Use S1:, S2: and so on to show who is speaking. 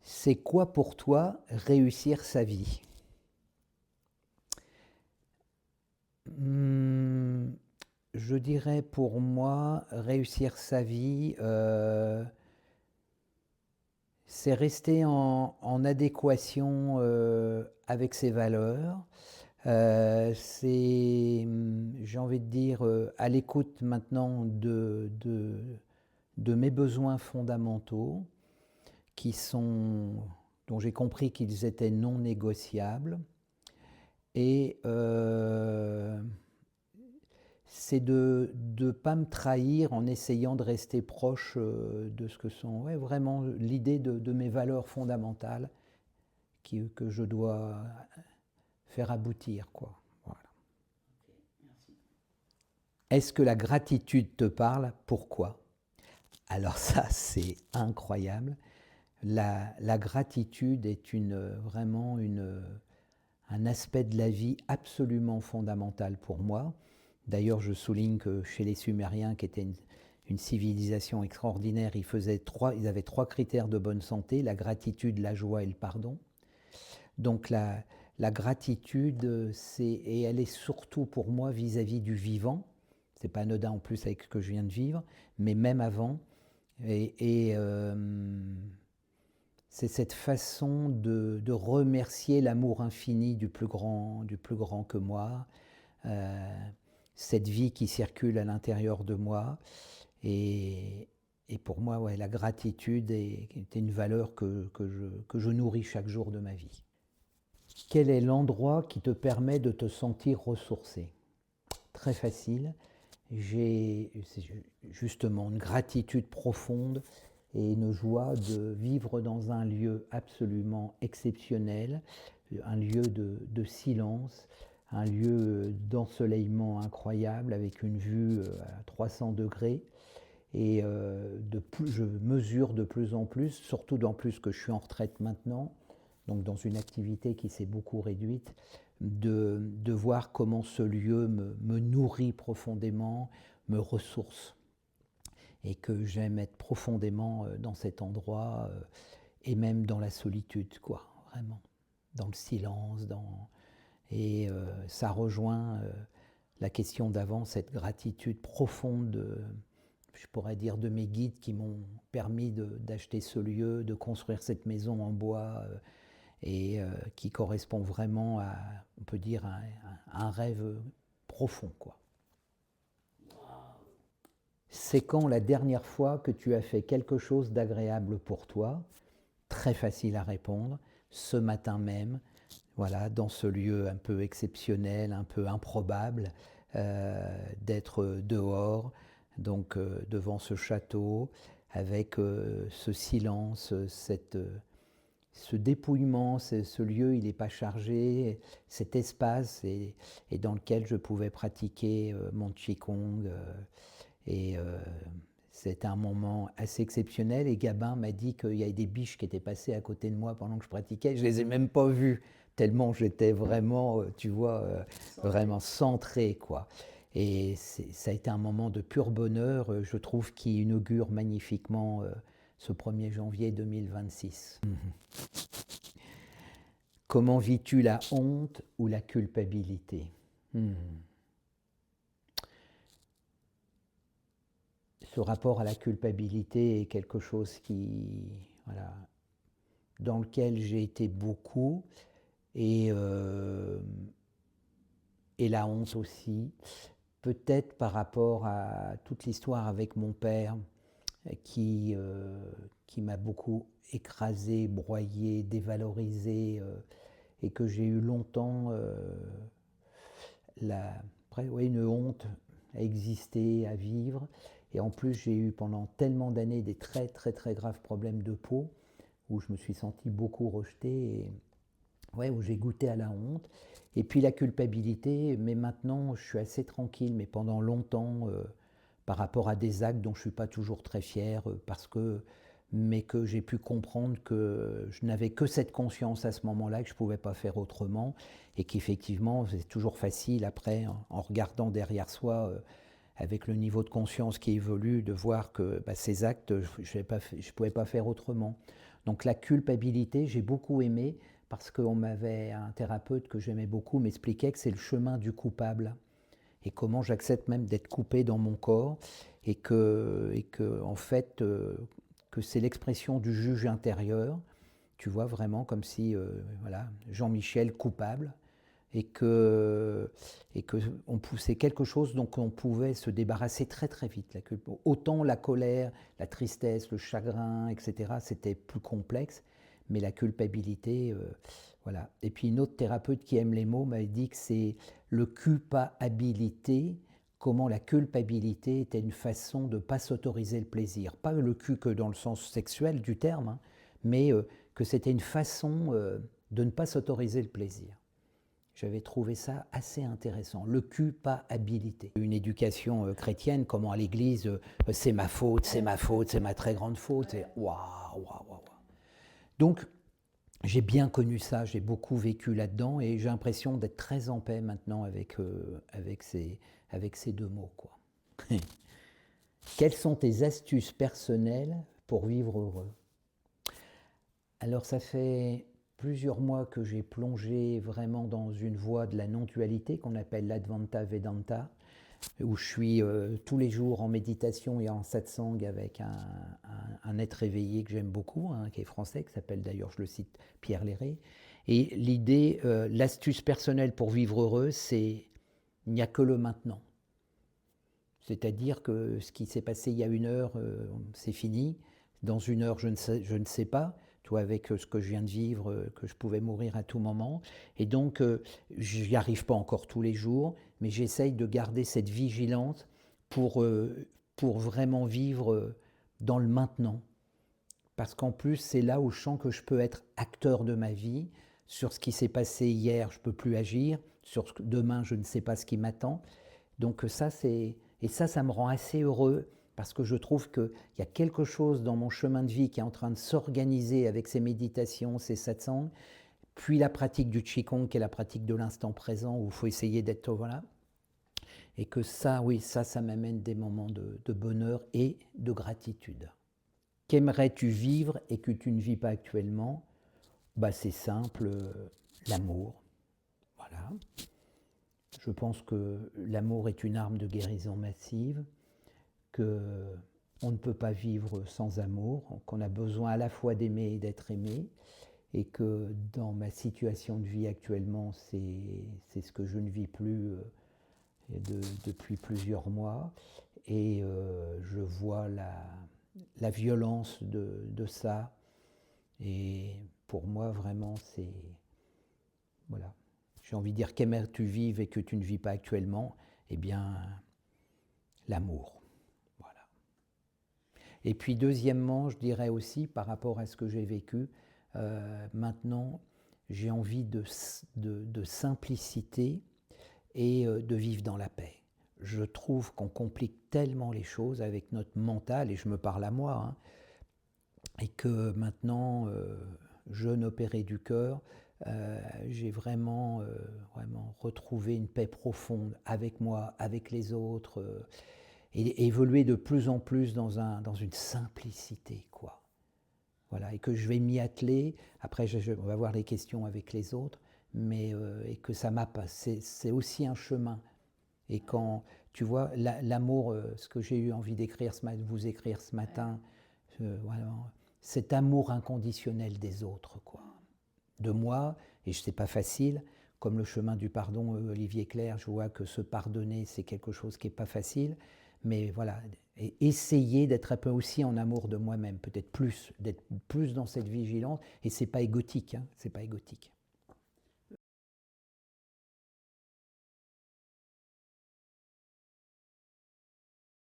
S1: C'est quoi pour toi réussir sa vie? Mmh, je dirais pour moi, réussir sa vie, c'est rester en adéquation, avec ses valeurs. J'ai envie de dire, à l'écoute maintenant de mes besoins fondamentaux qui sont dont j'ai compris qu'ils étaient non négociables et c'est de ne pas me trahir en essayant de rester proche, de ce que sont ouais, vraiment l'idée de mes valeurs fondamentales que je dois faire aboutir, quoi. Voilà. Est-ce que la gratitude te parle? Pourquoi? Alors ça, c'est incroyable. La gratitude est vraiment un aspect de la vie absolument fondamental pour moi. D'ailleurs, je souligne que chez les Sumériens, qui étaient une civilisation extraordinaire, ils avaient trois critères de bonne santé: la gratitude, la joie et le pardon. Donc la gratitude, et elle est surtout pour moi vis-à-vis du vivant. C'est pas anodin en plus avec ce que je viens de vivre, mais même avant. C'est cette façon de remercier l'amour infini du plus grand que moi, euh, cette vie qui circule à l'intérieur de moi. Et, et pour moi, ouais, la gratitude est une valeur que je nourris chaque jour de ma vie. Quel est l'endroit qui te permet de te sentir ressourcé? Très facile. J'ai justement une gratitude profonde et une joie de vivre dans un lieu absolument exceptionnel, un lieu de silence, un lieu d'ensoleillement incroyable avec une vue à 300 degrés. Et je mesure de plus en plus, surtout en plus que je suis en retraite maintenant, donc dans une activité qui s'est beaucoup réduite, de voir comment ce lieu me nourrit profondément, me ressource, et que j'aime être profondément dans cet endroit, et même dans la solitude, quoi, vraiment, dans le silence, et ça rejoint la question d'avant, cette gratitude profonde, je pourrais dire, de mes guides qui m'ont permis d'acheter ce lieu, de construire cette maison en bois, et qui correspond vraiment à, on peut dire, un rêve profond, quoi. C'est quand la dernière fois que tu as fait quelque chose d'agréable pour toi? Très facile à répondre. Ce matin même, voilà, dans ce lieu un peu exceptionnel, un peu improbable, d'être dehors, donc devant ce château, avec ce silence, ce dépouillement, ce lieu, il n'est pas chargé, cet espace et dans lequel je pouvais pratiquer mon Qigong. Et c'était un moment assez exceptionnel. Et Gabin m'a dit qu'il y avait des biches qui étaient passées à côté de moi pendant que je pratiquais. Je ne les ai même pas vues, tellement j'étais vraiment, tu vois, vraiment centré, quoi. Et ça a été un moment de pur bonheur, je trouve, qui inaugure magnifiquement ce 1er janvier 2026. Comment vis-tu la honte ou la culpabilité? Ce rapport à la culpabilité est quelque chose voilà, dans lequel j'ai été beaucoup, et la honte aussi, peut-être par rapport à toute l'histoire avec mon père qui m'a beaucoup écrasé, broyé, dévalorisé, et que j'ai eu longtemps une honte à exister, à vivre. Et en plus, j'ai eu pendant tellement d'années des très très très graves problèmes de peau où je me suis senti beaucoup rejeté, et où j'ai goûté à la honte. Et puis la culpabilité, mais maintenant je suis assez tranquille, mais pendant longtemps, par rapport à des actes dont je ne suis pas toujours très fier, mais que j'ai pu comprendre que je n'avais que cette conscience à ce moment-là, que je ne pouvais pas faire autrement, et qu'effectivement c'est toujours facile après, en regardant derrière soi, avec le niveau de conscience qui évolue, de voir que ces actes, je ne pouvais pas faire autrement. Donc la culpabilité, j'ai beaucoup aimé, parce qu'on m'avait, un thérapeute que j'aimais beaucoup m'expliquait que c'est le chemin du coupable, et comment j'accepte même d'être coupé dans mon corps, et que en fait, que c'est l'expression du juge intérieur, tu vois, vraiment comme si, voilà, Jean-Michel coupable, et que c'est quelque chose dont on pouvait se débarrasser très très vite. Autant la colère, la tristesse, le chagrin, etc., c'était plus complexe, mais la culpabilité, voilà. Et puis une autre thérapeute qui aime les mots m'avait dit que c'est le culpabilité, comment la culpabilité était une façon de ne pas s'autoriser le plaisir. Pas le cul que dans le sens sexuel du terme, hein, mais que c'était une façon de ne pas s'autoriser le plaisir. J'avais trouvé ça assez intéressant, le culpabilité. Une éducation chrétienne, comment à l'église, c'est ma faute, c'est ma faute, c'est ma très grande faute, et waouh, waouh, waouh. Donc, j'ai bien connu ça, j'ai beaucoup vécu là-dedans, et j'ai l'impression d'être très en paix maintenant avec ces deux mots, quoi. Quelles sont tes astuces personnelles pour vivre heureux? Alors, ça fait plusieurs mois que j'ai plongé vraiment dans une voie de la non-dualité qu'on appelle l'Advaita Vedanta, où je suis tous les jours en méditation et en satsang avec un être éveillé que j'aime beaucoup, hein, qui est français, qui s'appelle d'ailleurs, je le cite, Pierre Léré. Et l'idée, l'astuce personnelle pour vivre heureux, c'est il n'y a que le maintenant. C'est-à-dire que ce qui s'est passé il y a 1 heure, c'est fini. Dans 1 heure, je ne sais pas. Toi, avec ce que je viens de vivre, que je pouvais mourir à tout moment. Et donc, je n'y arrive pas encore tous les jours, mais j'essaye de garder cette vigilance pour vraiment vivre dans le maintenant. Parce qu'en plus, c'est là où je sens que je peux être acteur de ma vie. Sur ce qui s'est passé hier, je ne peux plus agir. Sur demain, je ne sais pas ce qui m'attend. Donc ça, ça me rend assez heureux, parce que je trouve qu'il y a quelque chose dans mon chemin de vie qui est en train de s'organiser avec ces méditations, ces satsangs, puis la pratique du Qigong, qui est la pratique de l'instant présent, où il faut essayer d'être, voilà. Et que ça, oui, ça m'amène des moments de bonheur et de gratitude. Qu'aimerais-tu vivre et que tu ne vis pas actuellement? C'est simple, l'amour. Voilà. Je pense que l'amour est une arme de guérison massive, qu'on ne peut pas vivre sans amour, qu'on a besoin à la fois d'aimer et d'être aimé, et que dans ma situation de vie actuellement, c'est ce que je ne vis plus depuis plusieurs mois, et je vois la violence de ça, et pour moi vraiment c'est... Voilà. J'ai envie de dire, qu'aimerais-tu vivre et que tu ne vis pas actuellement? Eh bien, l'amour. Voilà. Et puis deuxièmement, je dirais aussi, par rapport à ce que j'ai vécu, maintenant, j'ai envie de simplicité et de vivre dans la paix. Je trouve qu'on complique tellement les choses avec notre mental, et je me parle à moi, hein, et que maintenant, jeune opéré du cœur, j'ai vraiment retrouvé une paix profonde avec moi, avec les autres, et évoluer de plus en plus dans une simplicité, quoi. Voilà, et que je vais m'y atteler. Après, on va voir les questions avec les autres, mais et que ça m'apasse. C'est aussi un chemin. Et quand, tu vois, l'amour, ce que j'ai eu envie d'écrire vous écrire ce matin, voilà, cet amour inconditionnel des autres, quoi. De moi, et c'est pas facile, comme le chemin du pardon, Olivier Clerc, je vois que se pardonner, c'est quelque chose qui n'est pas facile, mais voilà, et essayer d'être un peu aussi en amour de moi-même, peut-être plus, d'être plus dans cette vigilance, et c'est pas égotique, hein, c'est pas égotique.